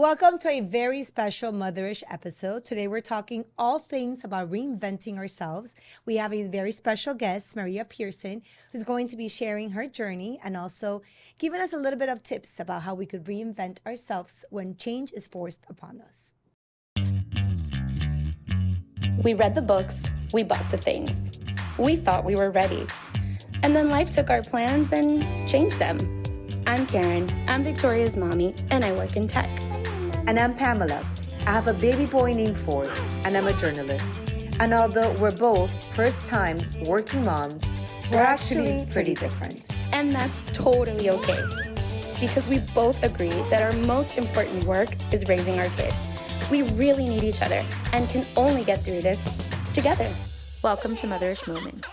Welcome to a very special motherish episode. Today we're talking all things about reinventing ourselves. We have a very special guest, Maria Pearson, who's going to be sharing her journey and also giving us a little bit of tips about how we could reinvent ourselves when change is forced upon us. We read the books, we bought the things. We thought we were ready. And then life took our plans and changed them. I'm Karen, I'm Victoria's mommy, and I work in tech. And I'm Pamela. I have a baby boy named Ford, and I'm a journalist. And although we're both first-time working moms, we're actually pretty different. And that's totally okay. Because we both agree that our most important work is raising our kids. We really need each other and can only get through this together. Welcome to Motherish Moments.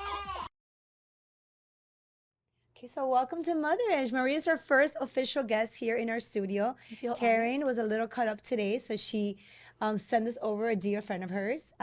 Okay, so welcome to Motherish. Maria is our first official guest here in our studio. Karen was a little caught up today, so she sent us over a dear friend of hers.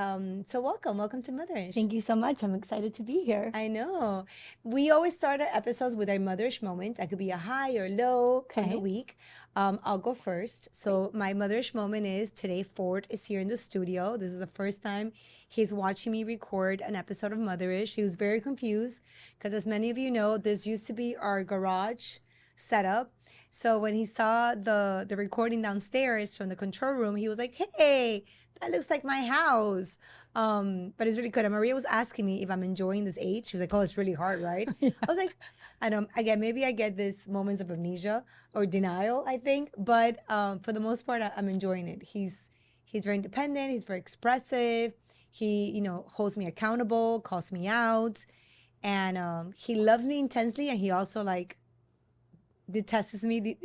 So welcome to Motherish. Thank you so much. I'm excited to be here. I know. We always start our episodes with a motherish moment. That could be a high or low in the week. I'll go first. So my motherish moment is today Ford is here in the studio. This is the first time he's watching me record an episode of Motherish. He was very confused because, as many of you know, this used to be our garage setup. So when he saw the recording downstairs from the control room, he was like, hey, that looks like my house. But it's really good. And Maria was asking me if I'm enjoying this age. She was like, oh, it's really hard, right? Yeah. I was like, maybe I get these moments of amnesia or denial, I think. But for the most part, I'm enjoying it. He's very independent. He's very expressive. He, holds me accountable, calls me out. And he loves me intensely. And he also detests me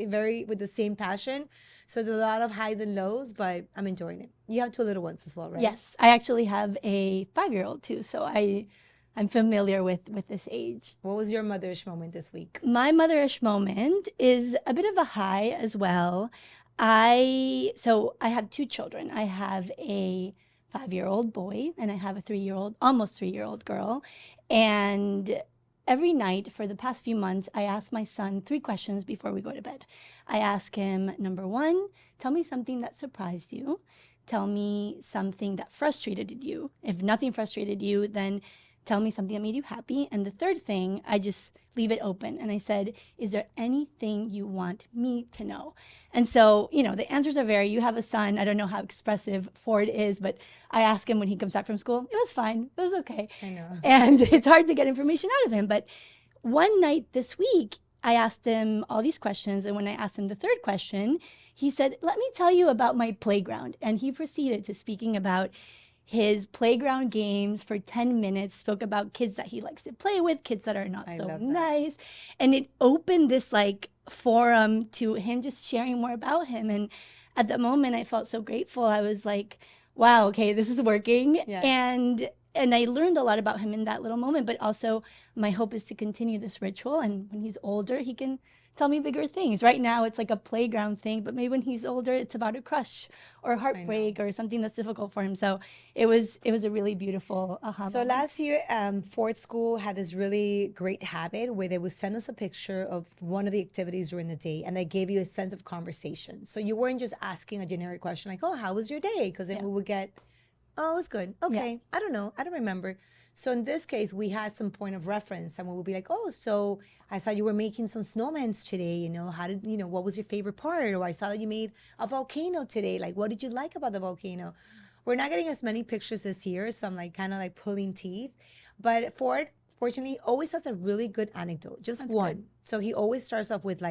with the same passion. So there's a lot of highs and lows, but I'm enjoying it. You have two little ones as well, right? Yes, I actually have a 5-year-old too, so I'm familiar with this age. What was your motherish moment this week? My motherish moment is a bit of a high as well. So I have two children. I have a 5-year-old boy and I have a almost 3-year-old girl. And every night for the past few months, I ask my son 3 questions before we go to bed. I ask him, number 1, tell me something that surprised you. Tell me something that frustrated you. If nothing frustrated you, then tell me something that made you happy. And the third thing, I just leave it open. And I said, is there anything you want me to know? And so, the answers are varied. You have a son. I don't know how expressive Ford is, but I ask him when he comes back from school. It was fine. It was okay. I know. And it's hard to get information out of him. But one night this week, I asked him all these questions. And when I asked him the third question, he said, let me tell you about my playground. And he proceeded to speaking about his playground games for 10 minutes, spoke about kids that he likes to play with, kids that are not so nice. And it opened this forum to him just sharing more about him. And at the moment, I felt so grateful. I was like, wow, okay, this is working. Yes. And I learned a lot about him in that little moment, but also my hope is to continue this ritual. And when he's older, he can tell me bigger things. Right now, it's like a playground thing, but maybe when he's older, it's about a crush or a heartbreak or something that's difficult for him. So it was a really beautiful aha So moment. last year, Ford School had this really great habit where they would send us a picture of one of the activities during the day, and they gave you a sense of conversation. So you weren't just asking a generic question like, oh, how was your day? Because then we would get, oh, it was good. Okay. Yeah. I don't know. I don't remember. So in this case, we had some point of reference, and we would be like, oh, so I saw you were making some snowmans today. What was your favorite part? Or I saw that you made a volcano today. Like, what did you like about the volcano? We're not getting as many pictures this year, so I'm kind of pulling teeth. But Ford, fortunately, always has a really good anecdote, just That's one. Good. So he always starts off with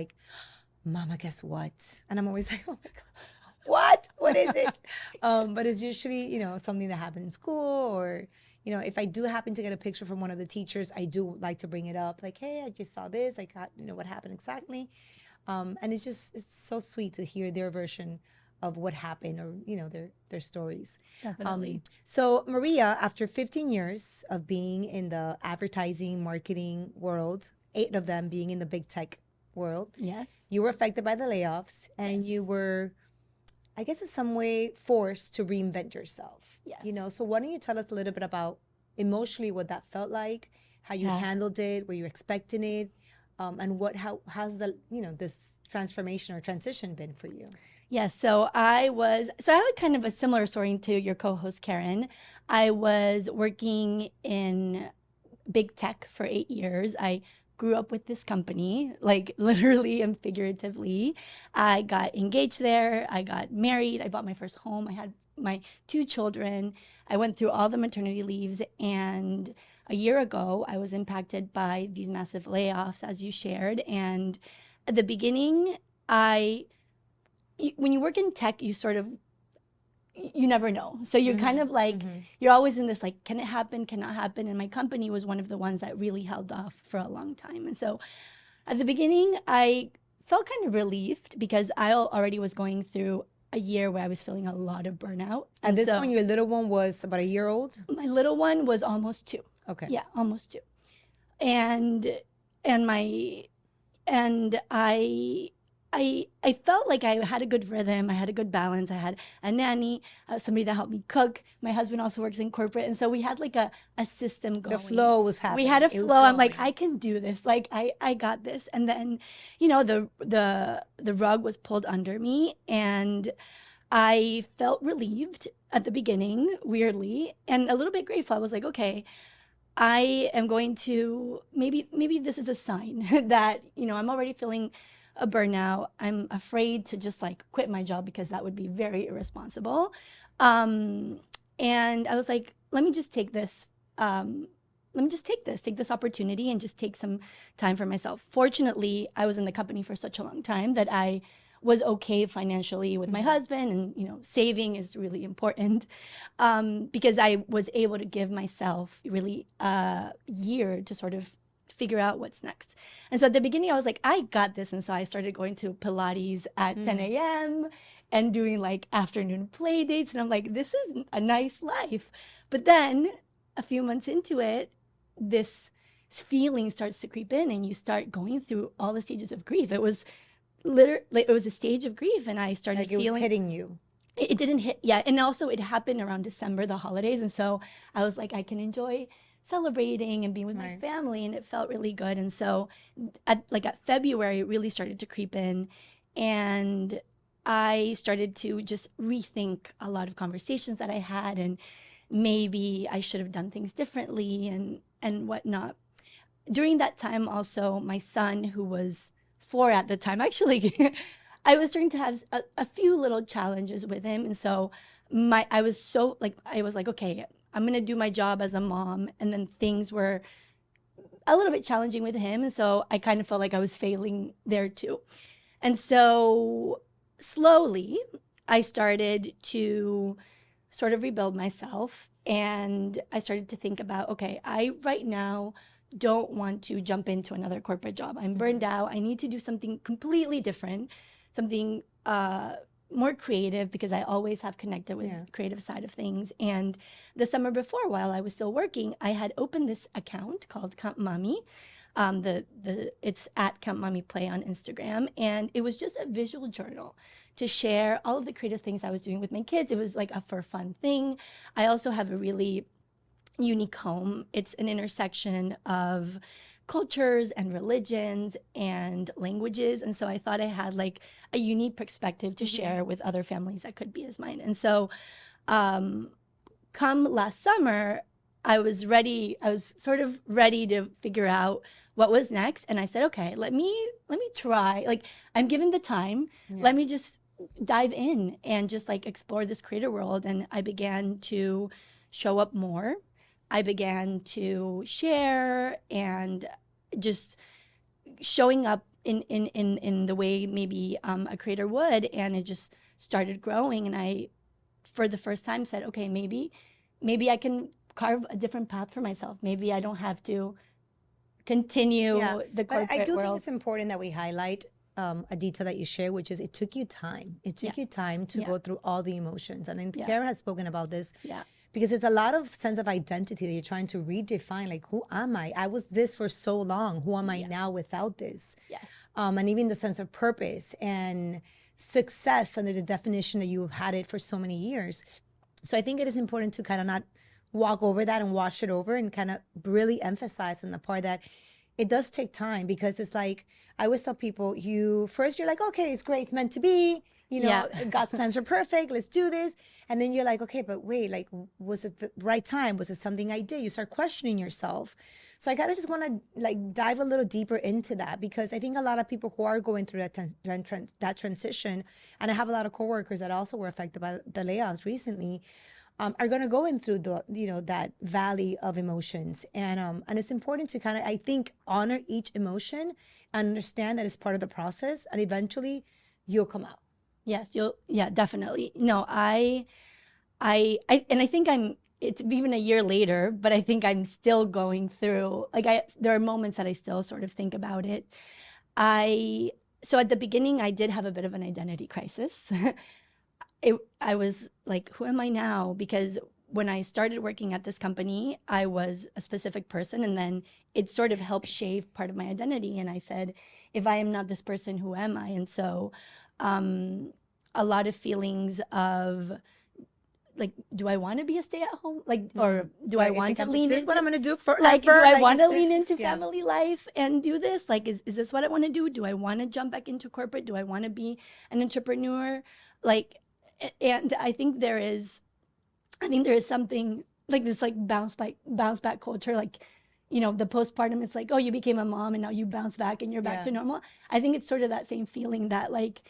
Mama, guess what? And I'm always like, oh my God. What? What is it? But it's usually, something that happened in school or, if I do happen to get a picture from one of the teachers, I do like to bring it up. Like, hey, I just saw this. I got, what happened exactly. And it's so sweet to hear their version of what happened or, their stories. Definitely. So Maria, after 15 years of being in the advertising, marketing world, 8 of them being in the big tech world. Yes. You were affected by the layoffs and you were, I guess in some way, forced to reinvent yourself. Yes. So why don't you tell us a little bit about emotionally what that felt like, how you handled it, were you expecting it, and how's the this transformation or transition been for you? Yes, so I had kind of a similar story to your co-host Karen. I was working in big tech for 8 years. I grew up with this company, like literally and figuratively. I got engaged there. I got married. I bought my first home. I had my 2 children. I went through all the maternity leaves. And a year ago, I was impacted by these massive layoffs, as you shared. And at the beginning, when you work in tech, you never know. So you're kind of like, you're always in this like, can it happen, cannot happen? And my company was one of the ones that really held off for a long time. And so at the beginning, I felt kind of relieved because I already was going through a year where I was feeling a lot of burnout. And this so one, your little one was about a year old? my little one was almost 2. Okay. Yeah, almost 2. And and my and I felt like I had a good rhythm. I had a good balance. I had a nanny, somebody that helped me cook. My husband also works in corporate. And so we had like a system going. The flow was happening. We had a It was flow. I'm like, flowing. I can do this. Like I got this. And then, you know, the rug was pulled under me and I felt relieved at the beginning, weirdly, and a little bit grateful. I was like, okay, I am going to maybe this is a sign that, you know, I'm already feeling a burnout. I'm afraid to just like quit my job because that would be very irresponsible. And I was like, let me just take this. Take this opportunity and just take some time for myself. Fortunately, I was in the company for such a long time that I was okay financially with my husband, and you know, saving is really important because I was able to give myself really a year to sort of figure out what's next. And so at the beginning, I was like, I got this. And so I started going to Pilates at 10 a.m. and doing like afternoon play dates. And I'm like, this is a nice life. But then a few months into it, this feeling starts to creep in and you start going through all the stages of grief. It was literally, it was a stage of grief. And I started Like it was feeling hitting you. it didn't hit. Yeah. And also it happened around December, the holidays. And so I was like, I can enjoy celebrating and being with my Right. family, and it felt really good. And so at February, it really started to creep in, and I started to just rethink a lot of conversations that I had, and maybe I should have done things differently and whatnot. During that time, also, my son, who was 4 at the time, actually, I was starting to have a few little challenges with him. And so I was like, okay, I'm going to do my job as a mom. And then things were a little bit challenging with him. And so I kind of felt like I was failing there too. And so slowly I started to sort of rebuild myself. And I started to think about, okay, I right now don't want to jump into another corporate job. I'm burned out. I need to do something completely different, something more creative, because I always have connected with the creative side of things. And the summer before, while I was still working, I had opened this account called Camp Mommy. It's at Camp Mommy Play on Instagram, and it was just a visual journal to share all of the creative things I was doing with my kids. It was like a for fun thing. I also have a really unique home. It's an intersection of cultures and religions and languages. And so I thought I had like a unique perspective to share with other families that could be as mine. And so come last summer, I was sort of ready to figure out what was next. And I said, okay, let me try, like, I'm given the time, let me just dive in and just like explore this creator world. And I began to show up more. I began to share and just showing up in the way maybe a creator would, and it just started growing. And I, for the first time, said, okay, maybe I can carve a different path for myself. Maybe I don't have to continue the corporate But I do world. think it's important that we highlight a detail that you share, which is it took you time. It took you time to go through all the emotions. And then Karen has spoken about this. Yeah. Because it's a lot of sense of identity that you're trying to redefine. Like, who am I? I was this for so long. Who am I now without this? Yes. And even the sense of purpose and success under the definition that you've had it for so many years. So I think it is important to kind of not walk over that and wash it over, and kind of really emphasize on the part that it does take time. Because it's like, I always tell people, you're like, okay, it's great, it's meant to be. you know, Yeah. God's plans are perfect. Let's do this. And then you're like, okay, but wait, like, was it the right time? Was it something I did? You start questioning yourself. So I gotta just want to like dive a little deeper into that, because I think a lot of people who are going through that transition, and I have a lot of coworkers that also were affected by the layoffs recently, are going to go in through the, you know, that valley of emotions. And it's important to kind of, I think, honor each emotion and understand that it's part of the process, and eventually you'll come out. Yes, yeah, definitely. No, and I think it's even a year later, but I think I'm still going through, like, there are moments that I still sort of think about it. So at the beginning, I did have a bit of an identity crisis. I was like, who am I now? Because when I started working at this company, I was a specific person, and then it sort of helped shape part of my identity. And I said, if I am not this person, who am I? And so a lot of feelings of like, do I want to be a stay-at-home, like, or do I want to lean Is this into what I'm going to do forever? like, do I Like, want is to lean this- into yeah. family life and do this? Like, is this what I want to do? Do I want to jump back into corporate? Do I want to be an entrepreneur? Like, and I think there is something like this, like bounce back culture, like, you know, the postpartum, it's like, oh, you became a mom and now you bounce back and you're back Yeah. to normal. I think it's sort of that same feeling that, like,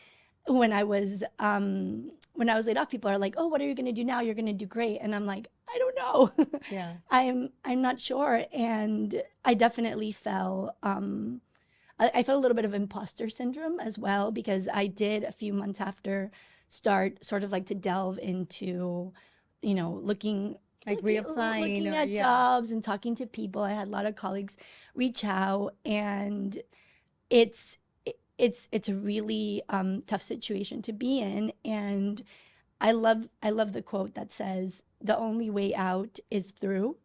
when I was laid off, people are like, oh, what are you going to do now? You're going to do great. And I'm like, I don't know. Yeah. I'm not sure. And I definitely felt I felt a little bit of imposter syndrome as well, because I did, a few months after, start sort of like to delve into, you know, looking reapplying at yeah. jobs and talking to people. I had a lot of colleagues reach out, and it's a really tough situation to be in. And I love the quote that says, the only way out is through.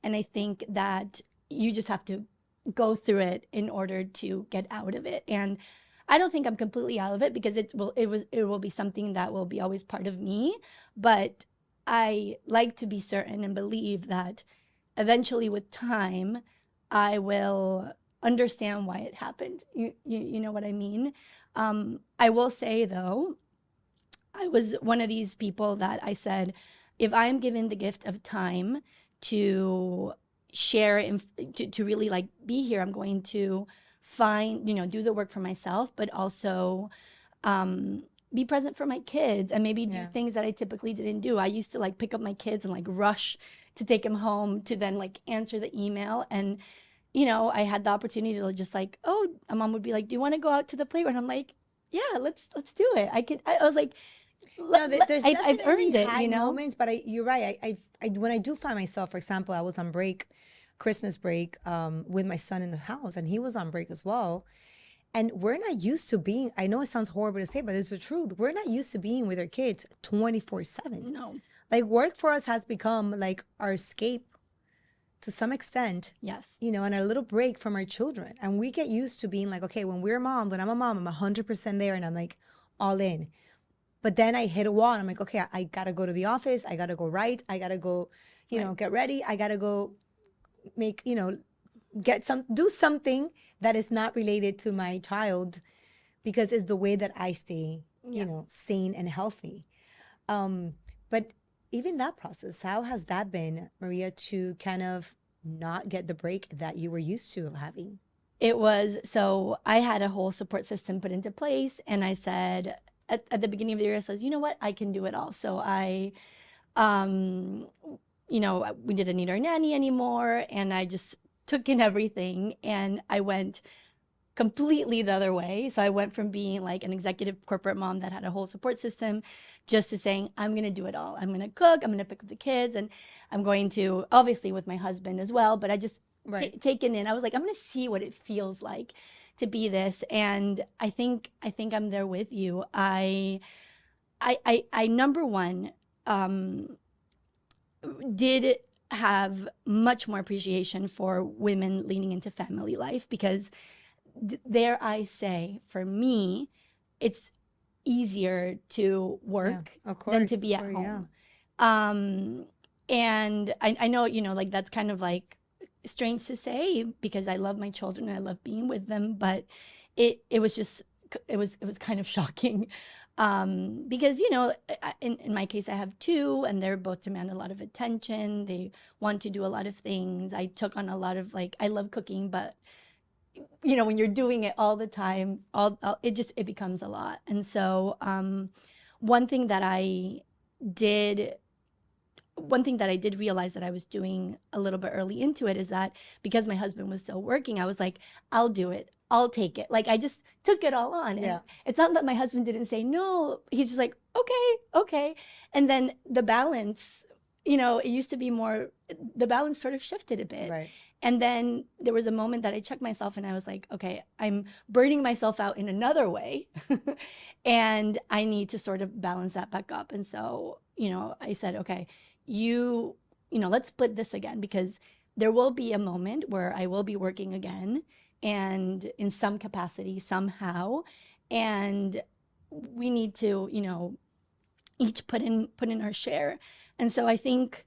And I think that you just have to go through it in order to get out of it. And I don't think I'm completely out of it, because it will be something that will be always part of me. But I like to be certain and believe that eventually, with time, I will understand why it happened. You know what I mean? I will say, though, I was one of these people that I said, if I'm given the gift of time to share and to really like be here, I'm going to find, you know, do the work for myself, but also be present for my kids, and maybe do things that I typically didn't do. I used to like pick up my kids and like rush to take them home to then like answer the email. And, you know, I had the opportunity to just like, oh, a mom would be like, do you want to go out to the playground? I'm like, yeah, let's do it. I was like, No, there's I've earned it, high you know? moments, but you're right. I when I do find myself, for example, I was on break, Christmas break, with my son in the house, and he was on break as well. And we're not used to being, I know it sounds horrible to say, but it's the truth. We're not used to being with our kids 24/7. No. Like, work for us has become like our escape to some extent, Yes. you know, and a little break from our children. And we get used to being like, okay, when I'm a mom, I'm 100% there, and I'm like all in. But then I hit a wall, and I'm like, okay, I gotta go to the office. I gotta go write. I gotta go, you know, get ready. I gotta go make, you know, do something that is not related to my child, because it's the way that I stay, you know, sane and healthy. But even that process, how has that been, Maria, to kind of not get the break that you were used to having? It was, so I had a whole support system put into place, and I said, at the beginning of the year, I says, you know what, I can do it all. So I, you know, we didn't need our nanny anymore, and I just took in everything, and I went completely the other way. So I went from being like an executive corporate mom that had a whole support system, just to saying, I'm going to do it all. I'm going to cook, I'm going to pick up the kids, and I'm going to, obviously with my husband as well, but I just taken in, I was like, I'm going to see what it feels like to be this. And I think I'm there with you. I number one, did have much more appreciation for women leaning into family life, because dare I say, for me, it's easier to work than to be at home. And I know, you know, like that's kind of like strange to say, because I love my children and I love being with them, but it was just, it was kind of shocking. Because, in my case, I have two, and they're both demand a lot of attention. They want to do a lot of things. I took on a lot of, like, I love cooking, but when you're doing it all the time, it becomes a lot. And so, one thing that I did realize that I was doing a little bit early into it is that because my husband was still working, I was like, I'll do it. I'll take it. Like, I just took it all on. Yeah. And it's not that my husband didn't say no. He's just like, okay. And then the balance, it used to be more, the balance sort of shifted a bit. Right. And then there was a moment that I checked myself and I was like, okay, I'm burning myself out in another way. And I need to sort of balance that back up. And so, I said, okay, let's split this again, because there will be a moment where I will be working again, and in some capacity somehow, and we need to, each put in our share. And so I think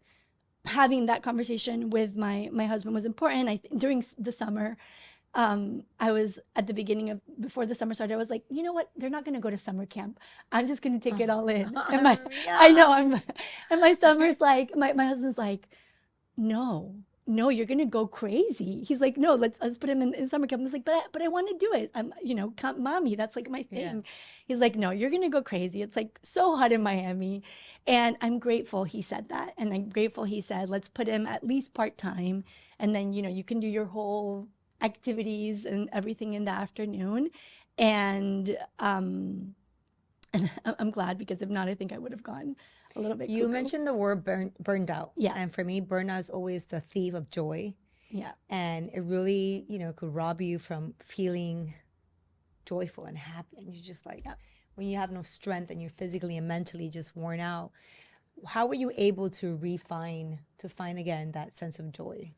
having that conversation with my husband was important. During the summer, I was at the beginning of, before the summer started, I was like, you know what? They're not going to go to summer camp. I'm just going to take it all in. And I know and my summer's like, my husband's like, no, you're going to go crazy. He's like, no, let's put him in summer camp. I was like, but I want to do it. I'm, mommy, that's like my thing. Yeah. He's like, no, you're going to go crazy. It's like so hot in Miami. And I'm grateful he said that. And I'm grateful he said, let's put him at least part-time. And then, you can do your whole activities and everything in the afternoon. And I'm glad, because if not, I think I would have gone a little bit cuckoo. You mentioned the word burned out. Yeah. And for me, burnout is always the thief of joy. Yeah. And it really, could rob you from feeling joyful and happy. And you're just like, when you have no strength and you're physically and mentally just worn out, how were you able to find again that sense of joy?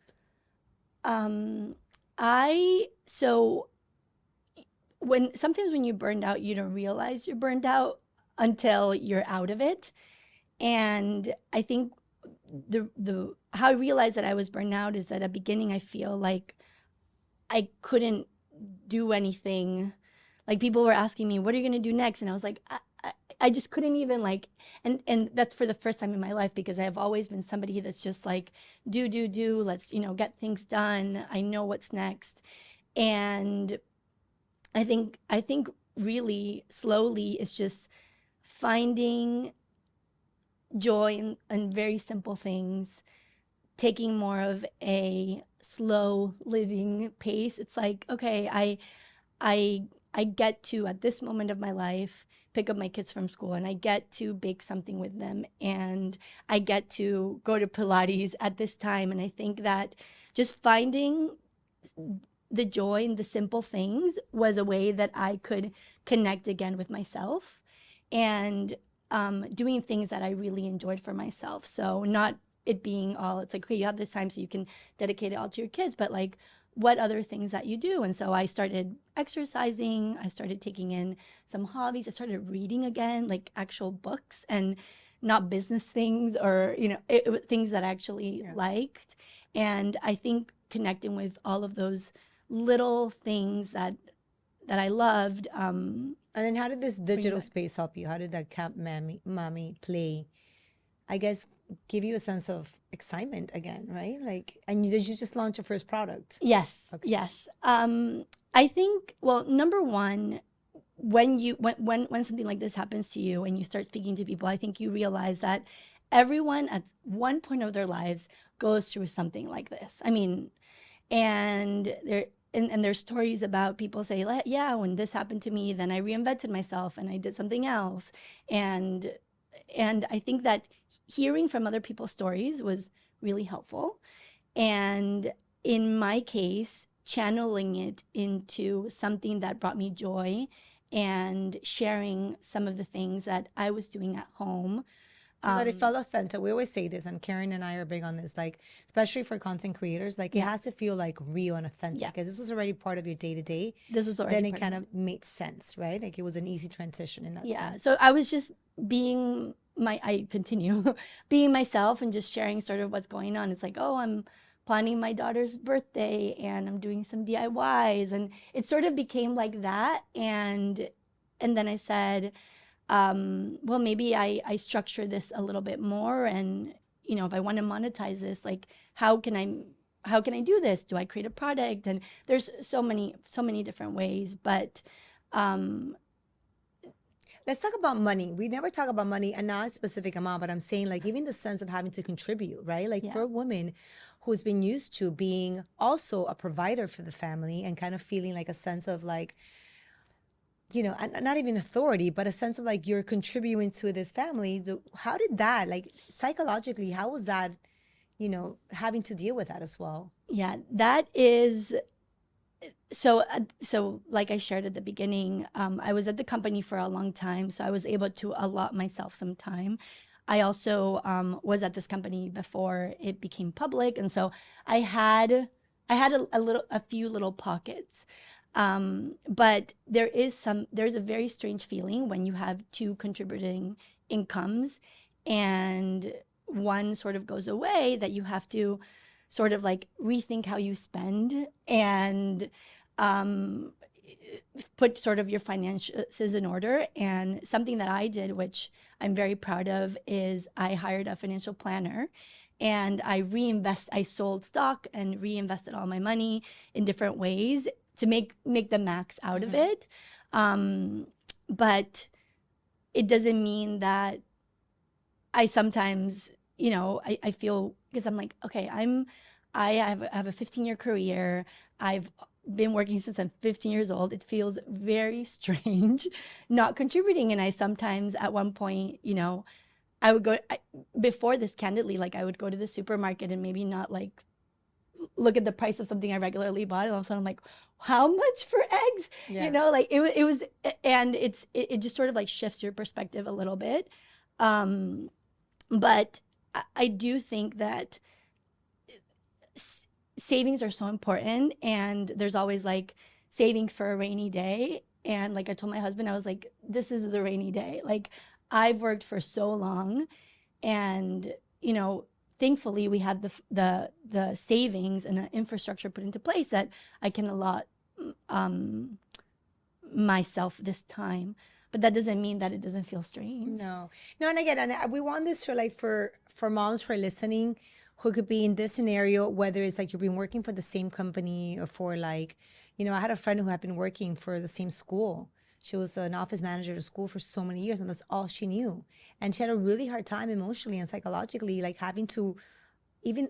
So sometimes when you're burned out, you don't realize you're burned out until you're out of it. And I think how I realized that I was burned out is that at the beginning, I feel like I couldn't do anything. Like, people were asking me, what are you going to do next? And I was like, I just couldn't even, like, and that's for the first time in my life, because I have always been somebody that's just like, do, let's, get things done. I know what's next. And I think really slowly it's just finding joy in very simple things, taking more of a slow living pace. It's like, okay, I get to, at this moment of my life, pick up my kids from school, and I get to bake something with them, and I get to go to Pilates at this time. And I think that just finding the joy in the simple things was a way that I could connect again with myself, and doing things that I really enjoyed for myself. So not it being all, it's like, okay, you have this time so you can dedicate it all to your kids, but like, what other things that you do. And so I started exercising. I started taking in some hobbies. I started reading again, like actual books, and not business things, or, things that I actually liked. And I think connecting with all of those little things that I loved. And then how did this digital space help you? How did that Camp Mommy play, I guess, give you a sense of excitement again, right? Like, and did you just launch your first product? Yes. Okay. Yes. I think, well, number one, when something like this happens to you and you start speaking to people, I think you realize that everyone at one point of their lives goes through something like this. I mean, and there's stories about people say, yeah, when this happened to me, then I reinvented myself and I did something else. And I think that hearing from other people's stories was really helpful. And in my case, channeling it into something that brought me joy and sharing some of the things that I was doing at home. So that it felt authentic. We always say this, and Karen and I are big on this, like, especially for content creators, like, it has to feel like real and authentic. Because this was already part of your day to day. This was already then it kind of made sense, right? Like, it was an easy transition in that sense. Yeah. So I was just I continue being myself and just sharing sort of what's going on. It's like, oh, I'm planning my daughter's birthday and I'm doing some DIYs, and it sort of became like that. And then I said, well, maybe I structure this a little bit more, and if I want to monetize this, like how can I do this? Do I create a product? And there's so many different ways, but Let's talk about money. We never talk about money, and not a specific amount, but I'm saying like even the sense of having to contribute, right? Like for a woman who's been used to being also a provider for the family and kind of feeling like a sense of like, not even authority, but a sense of like you're contributing to this family. How did that, like psychologically, how was that, having to deal with that as well? Yeah, that is so like I shared at the beginning, I was at the company for a long time, so I was able to allot myself some time. I also was at this company before it became public, and so I had a few little pockets. But there's a very strange feeling when you have two contributing incomes and one sort of goes away, that you have to sort of like rethink how you spend and put sort of your finances in order. And something that I did, which I'm very proud of, is I hired a financial planner and I sold stock and reinvested all my money in different ways to make the max out of it. But it doesn't mean that I sometimes, I feel, because I'm like, okay, I have a 15-year career. I've been working since I'm 15 years old. It feels very strange not contributing. And I sometimes at one point, I would before this, candidly, like I would go to the supermarket and maybe not like look at the price of something I regularly bought, and all of a sudden I'm like, how much for eggs? Yeah. Like it was, and it just sort of like shifts your perspective a little bit. But I do think that savings are so important, and there's always like saving for a rainy day. And like I told my husband, I was like, this is the rainy day. Like I've worked for so long, and thankfully we had the savings and the infrastructure put into place that I can allot myself this time. But that doesn't mean that it doesn't feel strange. No, and again, and we want this for like for moms who are listening, who could be in this scenario, whether it's like you've been working for the same company, or for like, I had a friend who had been working for the same school. She was an office manager at a school for so many years, and that's all she knew. And she had a really hard time emotionally and psychologically, like having to even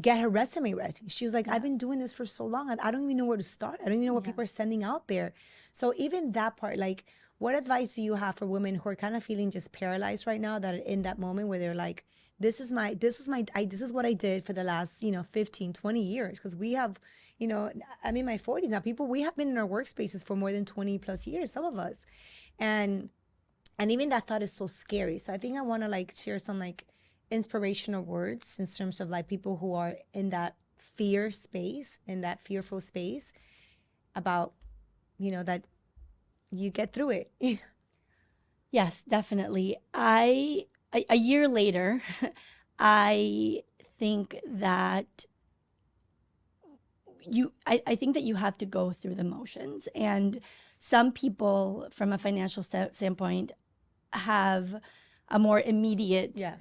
get her resume ready. She was like, I've been doing this for so long, and I don't even know where to start. I don't even know what people are sending out there. So even that part, like, what advice do you have for women who are kind of feeling just paralyzed right now, that are in that moment where they're like, this is what I did for the last, 15, 20 years. Because we have, I'm in my 40s now. We have been in our workspaces for more than 20 plus years, some of us. And even that thought is so scary. So I think I want to like share some like inspirational words in terms of like people who are in that fear space, in that fearful space, about, that you get through it. Yes, definitely. A year later, I think that I think that you have to go through the motions. And some people, from a financial standpoint, have a more immediate. Yeah.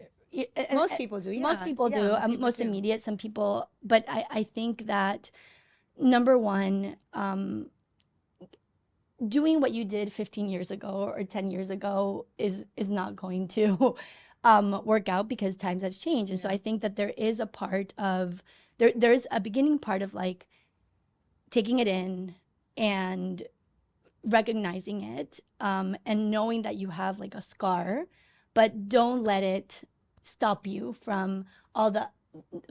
And Most people do. Yeah. Most people Yeah, do. most people Most do. immediate. Some people, but I think that number one, doing what you did 15 years ago or 10 years ago is not going to work out, because times have changed. And so I think that there is a part of there's a beginning part of like taking it in and recognizing it, and knowing that you have like a scar, but don't let it stop you from all the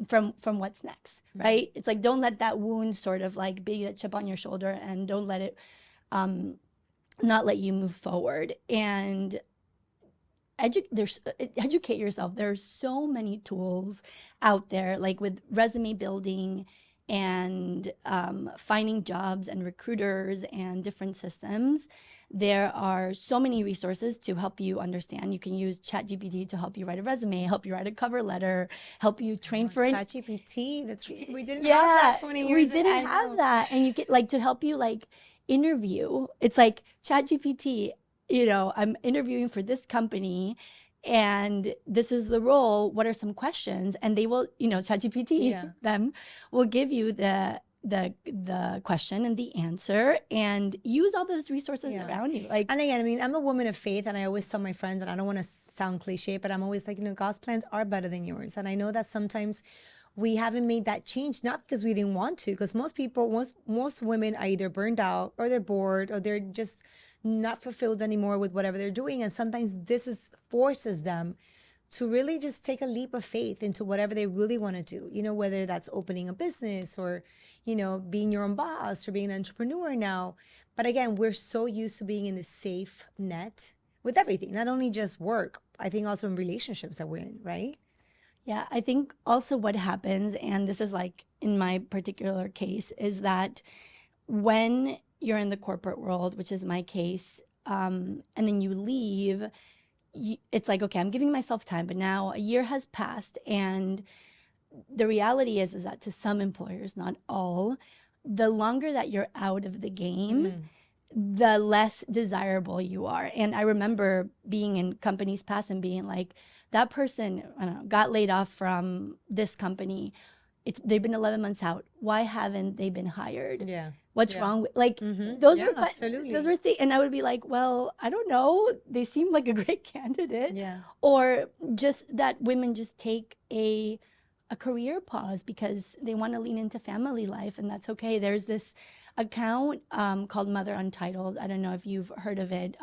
from what's next, right? It's like, don't let that wound sort of like be a chip on your shoulder, and don't let it not let you move forward. And educate yourself. There's so many tools out there, like with resume building and finding jobs and recruiters and different systems. There are so many resources to help you understand. You can use ChatGPT to help you write a resume, help you write a cover letter, help you train for it. ChatGPT, we didn't have that 20 years We didn't have that. And you get like to help you like interview. It's like ChatGPT, I'm interviewing for this company and this is the role. What are some questions? And they will, ChatGPT Yeah. them will give you the question and the answer, and use all those resources Yeah. around you. Like, And again, I mean, I'm a woman of faith, and I always tell my friends, and I don't want to sound cliche, but I'm always like, God's plans are better than yours. And I know that sometimes we haven't made that change, not because we didn't want to, because most women are either burned out or they're bored or they're just not fulfilled anymore with whatever they're doing. And sometimes forces them to really just take a leap of faith into whatever they really want to do, whether that's opening a business or, being your own boss or being an entrepreneur now. But again, we're so used to being in this safe net with everything, not only just work, I think also in relationships that we're in, right? yeah, I think also what happens, and this is like in my particular case, is that when you're in the corporate world, which is my case, and then you leave, it's like, okay, I'm giving myself time, but now a year has passed, and the reality is that to some employers, not all, the longer that you're out of the game, the less desirable you are. And I remember being in companies past and being like, that person, I don't know, got laid off from this company. They've been 11 months out. Why haven't they been hired? Yeah. What's Yeah. wrong with, like, Mhm. those Yeah, were absolutely. those were things, and I would be like, well, I don't know. They seem like a great candidate. Yeah. Or just that women just take a career pause because they want to lean into family life, and that's okay. There's this account called Mother Untitled. I don't know if you've heard of it.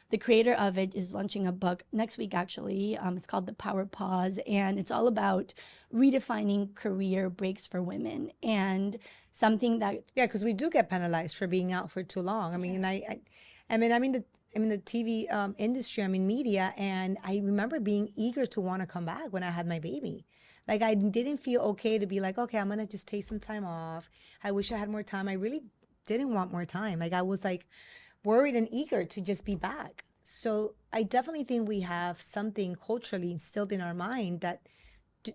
The creator of it is launching a book next week, actually. It's called The Power Pause, and it's all about redefining career breaks for women, and something that Yeah, because we do get penalized for being out for too long. I mean, and I mean, I'm in the TV industry. I'm in media, and I remember being eager to want to come back when I had my baby. Like I didn't feel okay to be like, okay, I'm gonna just take some time off. I wish I had more time. I really didn't want more time. Like I was like worried and eager to just be back. So I definitely think we have something culturally instilled in our mind that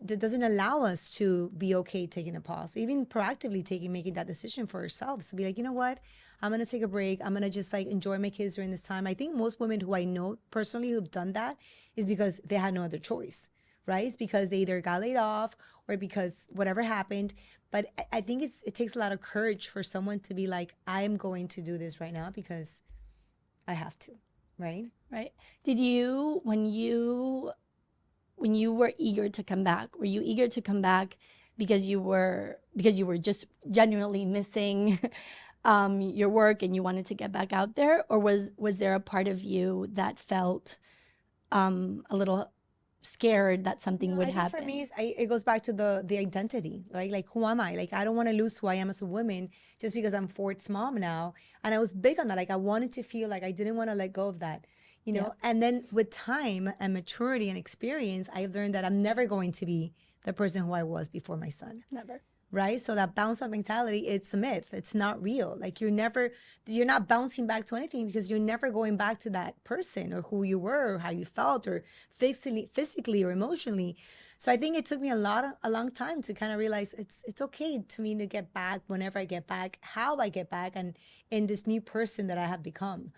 doesn't allow us to be okay taking a pause, even proactively making that decision for ourselves to be like, you know what, I'm gonna take a break. I'm gonna just like enjoy my kids during this time. I think most women who I know personally who've done that is because they had no other choice, right? It's because they either got laid off or because whatever happened. But I think it takes a lot of courage for someone to be like, I'm going to do this right now because I have to, right? right. Did you, when you were eager to come back, were you eager to come back because you were just genuinely missing your work and you wanted to get back out there, or was there a part of you that felt a little scared that something would I think happen? for me, it goes back to the identity, right? Like, who am I? Like, I don't want to lose who I am as a woman just because I'm Ford's mom now. And I was big on that. Like, I wanted to feel like I didn't want to let go of that, Yeah. And then with time and maturity and experience, I've learned that I'm never going to be the person who I was before my son. Never. Right? So that bounce back mentality, it's a myth. It's not real. Like you're not bouncing back to anything because you're never going back to that person or who you were or how you felt or physically or emotionally. So I think it took me a long time to kind of realize it's okay to me to get back whenever I get back, how I get back, and in this new person that I have become.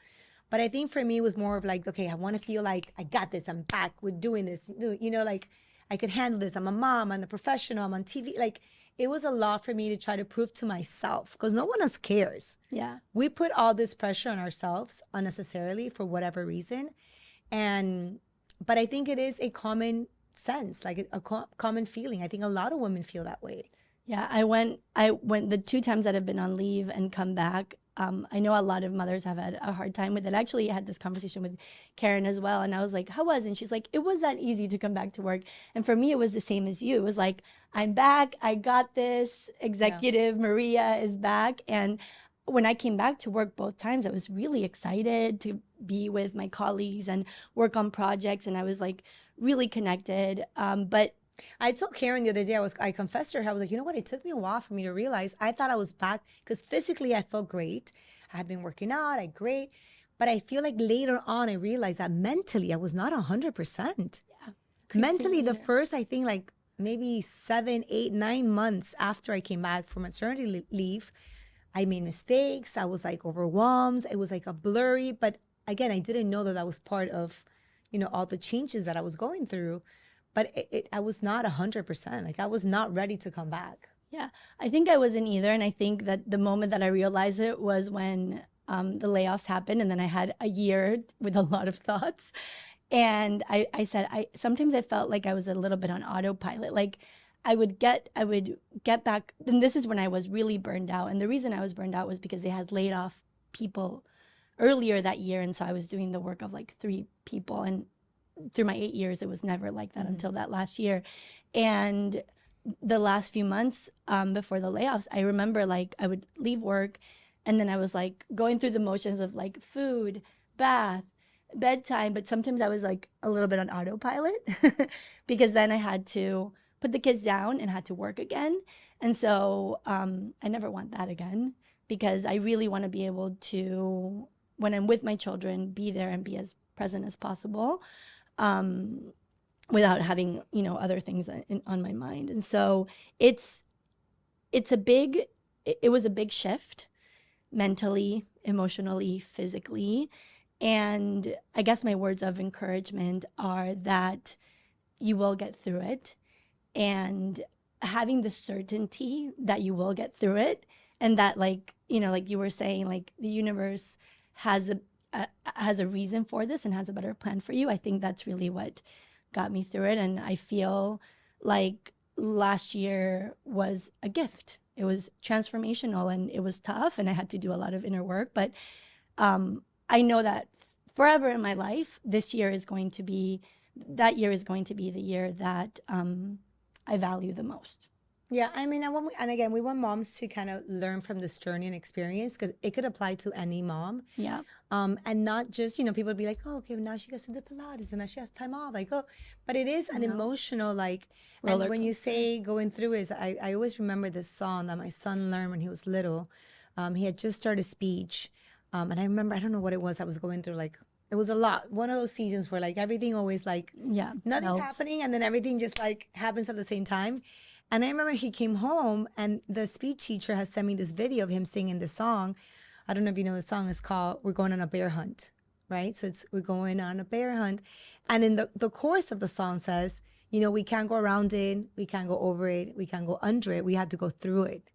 But I think for me it was more of like, okay, I want to feel like I got this. I'm back. We're doing this. Like I could handle this. I'm a mom. I'm a professional. I'm on TV. Like it was a lot for me to try to prove to myself because no one else cares. Yeah. We put all this pressure on ourselves unnecessarily for whatever reason. But I think it is a common sense, like a common feeling. I think a lot of women feel that way. Yeah, I went the two times that I've been on leave and come back. I know a lot of mothers have had a hard time with it. Actually, I had this conversation with Karen as well, and I was like, how was it? And she's like, it was that easy to come back to work. And for me, it was the same as you. It was like, I'm back. I got this. Executive Maria is back. And when I came back to work both times, I was really excited to be with my colleagues and work on projects. And I was like really connected. But I told Karen the other day, I confessed to her, I was like, you know what? It took me a while for me to realize I thought I was back because physically I felt great. I had been working out, great. But I feel like later on I realized that mentally I was not 100%. yeah, Mentally, the later. first, I think like maybe 7, 8, 9 months after I came back from maternity leave, I made mistakes. I was like overwhelmed. It was like a blurry, but again, I didn't know that that was part of, all the changes that I was going through. But I was not 100%. Like I was not ready to come back. Yeah, I think I wasn't either. And I think that the moment that I realized it was when the layoffs happened. And then I had a year with a lot of thoughts. And I said, sometimes I felt like I was a little bit on autopilot. Like I would get back. And this is when I was really burned out. And the reason I was burned out was because they had laid off people earlier that year. And so I was doing the work of like 3 people. And through my 8 years, it was never like that until that last year. And the last few months before the layoffs, I remember like I would leave work and then I was like going through the motions of like food, bath, bedtime. But sometimes I was like a little bit on autopilot because then I had to put the kids down and had to work again. And so I never want that again because I really want to be able to, when I'm with my children, be there and be as present as possible. Without having, other things on my mind. And so it was a big shift mentally, emotionally, physically. And I guess my words of encouragement are that you will get through it, and having the certainty that you will get through it, and that like you were saying, like the universe has a reason for this and has a better plan for you. I think that's really what got me through it. And I feel like last year was a gift. It was transformational and it was tough and I had to do a lot of inner work. But I know that forever in my life, that year is going to be the year that I value the most. Yeah, I mean, and again, we want moms to kind of learn from this journey and experience because it could apply to any mom. Yeah. And not just, people would be like, oh, okay, now she gets to do Pilates and now she has time off. Like, oh, but it is an emotional, like, and when you say going through is, I always remember this song that my son learned when he was little. He had just started speech. And I remember, I don't know what it was I was going through, like, it was a lot. One of those seasons where like everything always like, nothing's happening. And then everything just like happens at the same time. And I remember he came home and the speech teacher has sent me this video of him singing this song. I don't know if you know the song. It's called We're Going on a Bear Hunt, right? So it's We're Going on a Bear Hunt. And in the chorus of the song says, we can't go around it. We can't go over it. We can't go under it. We had to go through it.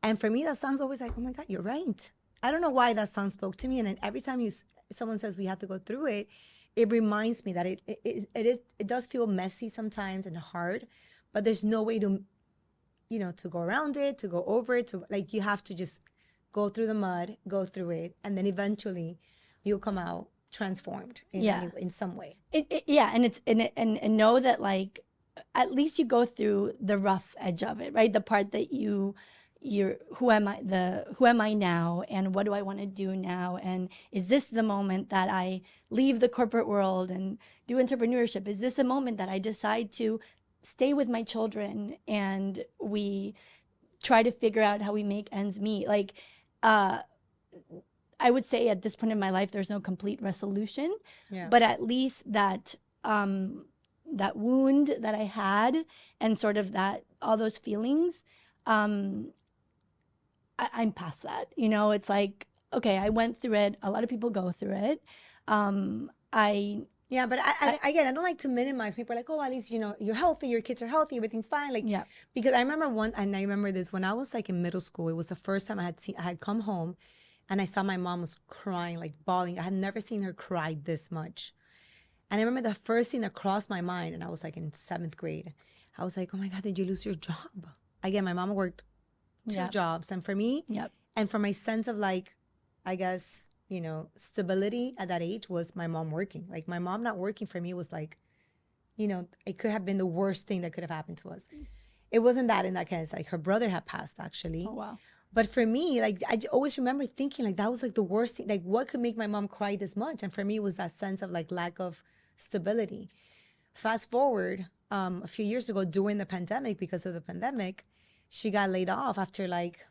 And for me, that song's always like, oh my God, you're right. I don't know why that song spoke to me. And then every time someone says we have to go through it, it reminds me that it does feel messy sometimes and hard. But there's no way to, to go around it, to go over it, like you have to just go through the mud, go through it, and then eventually you'll come out transformed in some way. And know that like at least you go through the rough edge of it, right? The part that you're who am I now, and what do I want to do now, and is this the moment that I leave the corporate world and do entrepreneurship? Is this a moment that I decide to stay with my children and we try to figure out how we make ends meet? Like, I would say at this point in my life, there's no complete resolution, but at least that wound that I had and sort of that, all those feelings, I'm past that. It's like, okay, I went through it. A lot of people go through it. Yeah, but I don't like to minimize. People are like, oh, at least, you're healthy, your kids are healthy, everything's fine. Like, because I remember this when I was like in middle school. It was the first time I had come home and I saw my mom was crying, like bawling. I had never seen her cry this much. And I remember the first thing that crossed my mind, and I was like in 7th grade. I was like, oh my God, did you lose your job? Again, my mom worked 2 jobs. And for me, and for my sense of like, I guess, stability at that age was my mom working. Like my mom not working for me was like, it could have been the worst thing that could have happened to us. It wasn't that in that case. Like her brother had passed actually. Oh, wow. But for me, like I always remember thinking like that was like the worst thing. Like what could make my mom cry this much? And for me, it was that sense of like lack of stability. Fast forward a few years ago during the pandemic, because of the pandemic, she got laid off after like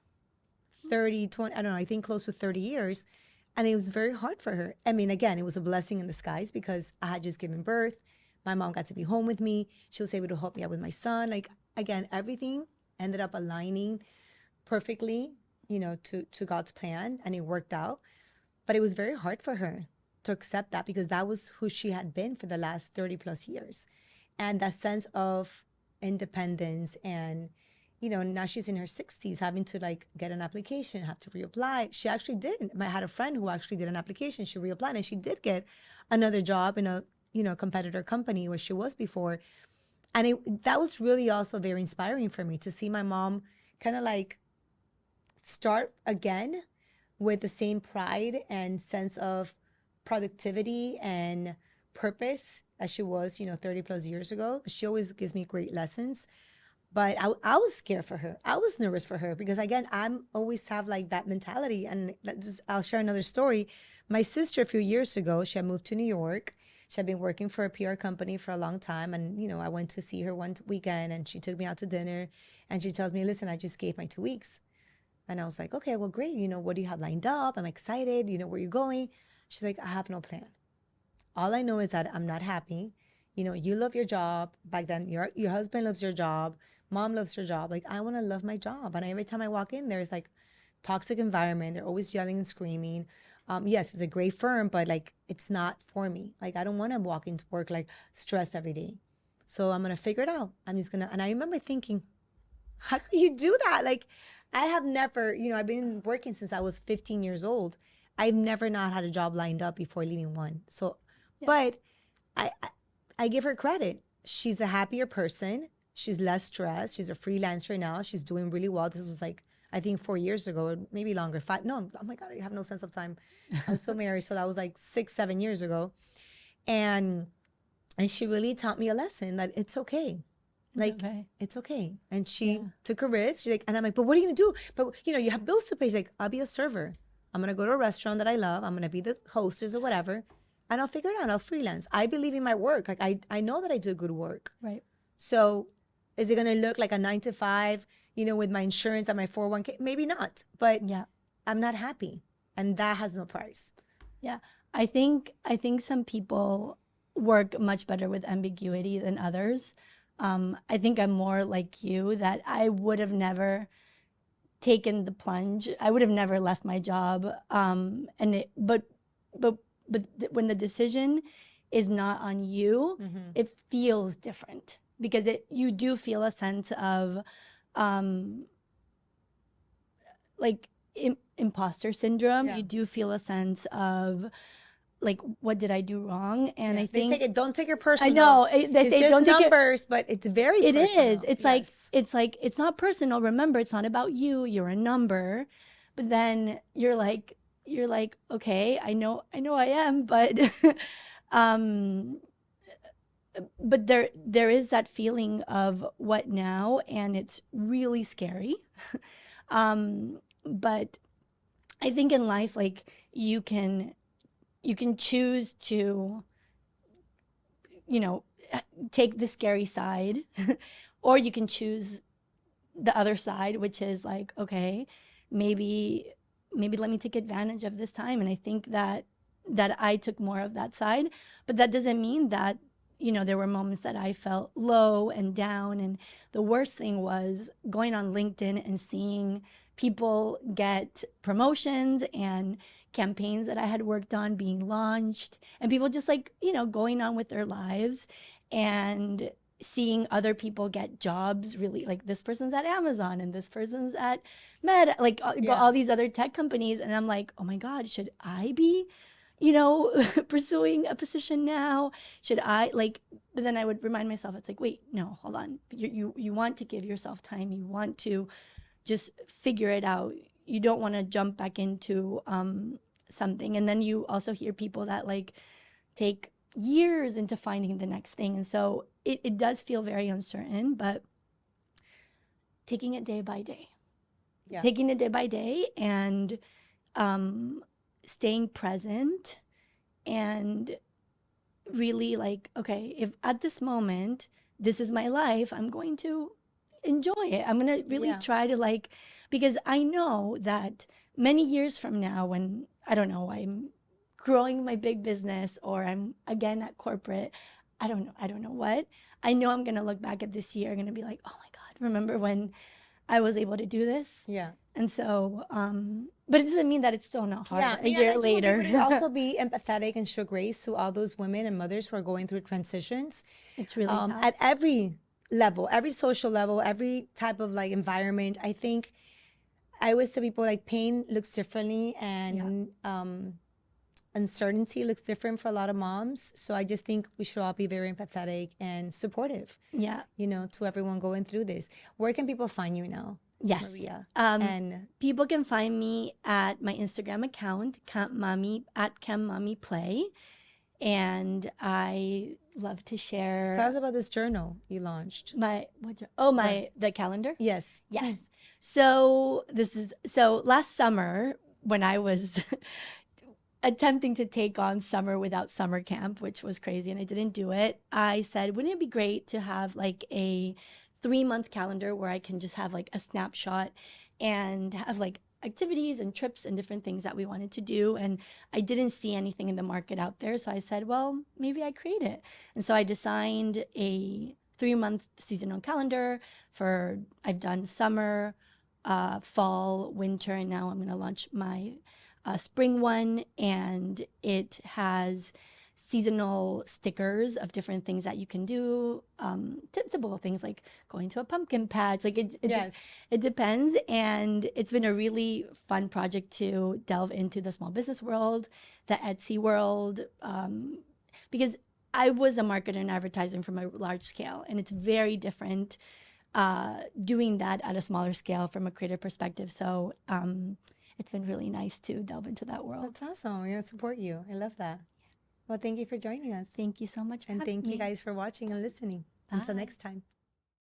30, 20, I don't know, I think close to 30 years. And it was very hard for her. I mean, again, it was a blessing in disguise because I had just given birth. My mom got to be home with me. She was able to help me out with my son. Like, again, everything ended up aligning perfectly, to God's plan, and it worked out. But it was very hard for her to accept that because that was who she had been for the last 30 plus years. And that sense of independence and, now she's in her 60s having to like get an application, have to reapply. She actually did. I had a friend who actually did an application. She reapplied and she did get another job in a, competitor company where she was before. And that was really also very inspiring for me to see my mom kind of like start again with the same pride and sense of productivity and purpose as she was, 30 plus years ago. She always gives me great lessons. But I was scared for her. I was nervous for her because, again, I'm always have like that mentality. And I'll share another story. My sister, a few years ago, she had moved to New York. She had been working for a PR company for a long time. And, I went to see her one weekend and she took me out to dinner. And she tells me, listen, I just gave my 2 weeks. And I was like, okay, well, great. What do you have lined up? I'm excited. Where you going? She's like, I have no plan. All I know is that I'm not happy. You love your job. Back then, your husband loves your job. Mom loves her job. Like, I want to love my job. And every time I walk in, there's like toxic environment. They're always yelling and screaming. Yes, it's a great firm, but like, it's not for me. Like, I don't want to walk into work like stressed every day. So I'm going to figure it out. And I remember thinking, how do you do that? Like, I have never, I've been working since I was 15 years old. I've never not had a job lined up before leaving one. So, but I give her credit. She's a happier person. She's less stressed. She's a freelancer now. She's doing really well. This was like, I think 4 years ago, or maybe longer. 5. No, oh my God, I have no sense of time. I was so married. So that was like 6, 7 years ago. And she really taught me a lesson that it's okay. Like, it's okay. And she took a risk. She's like, and I'm like, but what are you going to do? But, you have bills to pay. She's like, I'll be a server. I'm going to go to a restaurant that I love. I'm going to be the hostess or whatever. And I'll figure it out. I'll freelance. I believe in my work. Like, I know that I do good work. Right. So is it going to look like a 9 to 5, with my insurance and my 401k? Maybe not. But I'm not happy. And that has no price. Yeah. I think some people work much better with ambiguity than others. I think I'm more like you, that I would have never taken the plunge. I would have never left my job. But when the decision is not on you, it feels different because you do feel a sense of like imposter syndrome. You do feel a sense of like, what did I do wrong? And I think don't take it personal. I know they say don't take numbers, but it's very personal. It is. It's like it's not personal. Remember, it's not about you. You're a number. But then you're like, okay, I know I am, but but there is that feeling of what now, and it's really scary. But I think in life, like, you can choose to, take the scary side, or you can choose the other side, which is like, okay, maybe let me take advantage of this time. And I think that I took more of that side, but that doesn't mean that, there were moments that I felt low and down. And the worst thing was going on LinkedIn and seeing people get promotions and campaigns that I had worked on being launched, and people just like, going on with their lives, and seeing other people get jobs, really, like this person's at Amazon and this person's at Meta, like all these other tech companies. And I'm like, oh my God, should I be, pursuing a position now? Should I but then I would remind myself, it's like, wait, no, hold on. You want to give yourself time. You want to just figure it out. You don't want to jump back into something. And then you also hear people that like take years into finding the next thing. And so it does feel very uncertain, but taking it day by day. Taking it day by day, and staying present, and really like, okay, if at this moment, this is my life, I'm going to enjoy it. I'm going to really try to because I know that many years from now, when, I don't know, I'm growing my big business, or I'm again at corporate, I don't know what, I know I'm going to look back at this year, I'm going to be like, oh my God, remember when I was able to do this. Yeah. And so, but it doesn't mean that it's still not hard a year I just want later. people to also be empathetic and show grace to all those women and mothers who are going through transitions. It's really tough. At every level, every social level, every type of like environment. I think I always tell people like pain looks differently, and uncertainty looks different for a lot of moms. So I just think we should all be very empathetic and supportive, Yeah. to everyone going through this. Where can people find you now, Yes. Maria? And people can find me at my Instagram account, @CampMommyPlay. And I love to share Tell us about this journal you launched. the calendar. Yes. Yes. So last summer when I was attempting to take on summer without summer camp, which was crazy, and I didn't do it, I said, wouldn't it be great to have like a 3-month calendar where I can just have like a snapshot and have like activities and trips and different things that we wanted to do. And I didn't see anything in the market out there. So I said, well, maybe I create it. And so I designed a 3-month seasonal calendar I've done summer, fall, winter, and now I'm going to launch my spring one. And it has seasonal stickers of different things that you can do, typical things like going to a pumpkin patch, like it depends. And it's been a really fun project to delve into the small business world, the Etsy world, because I was a marketer and advertiser from a large scale, and it's very different doing that at a smaller scale from a creative perspective. So it's been really nice to delve into that world. That's awesome. We're going to support you. I love that. Well, thank you for joining us. Thank you so much for And having thank you me. guys for watching and listening. Until next time.